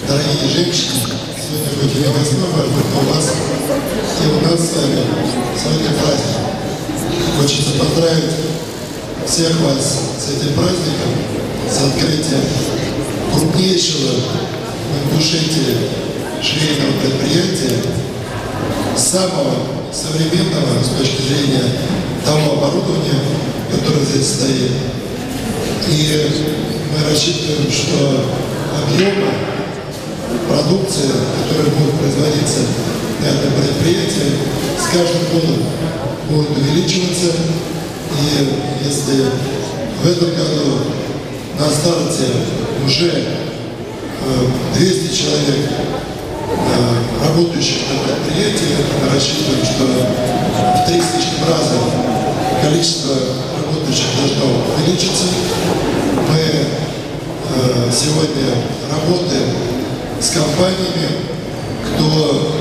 Дорогие женщины, сегодня будет великосновая, только у вас и у нас с вами сегодня праздник. Хочется поздравить всех вас с этим праздником, с открытием крупнейшего в Ингушетии швейного предприятия, самого современного с точки зрения того оборудования, которое здесь стоит. И мы рассчитываем, что объемы продукции, которая будет производиться на этом предприятии, с каждым годом будет увеличиваться. И если в этом году на старте уже 200 человек, работающих на предприятии, мы рассчитываем, что в 3 с лишним раза количество работающих должно увеличиться. Мы сегодня работаем с компаниями, кто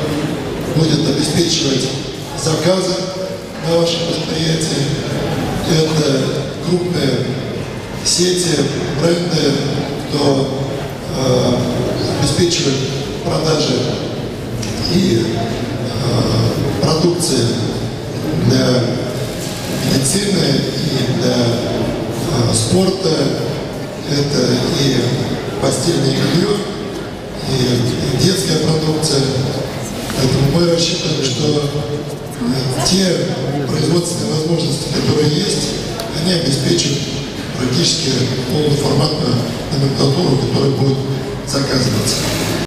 будет обеспечивать заказы на вашем предприятии. Это крупные сети, бренды, кто обеспечивает продажи и продукции для медицины и для спорта. Это и постельное белье, и детская продукция. Поэтому мы рассчитываем, что те производственные возможности, которые есть, они обеспечат практически полноформатную номенклатуру, которая будет заказываться.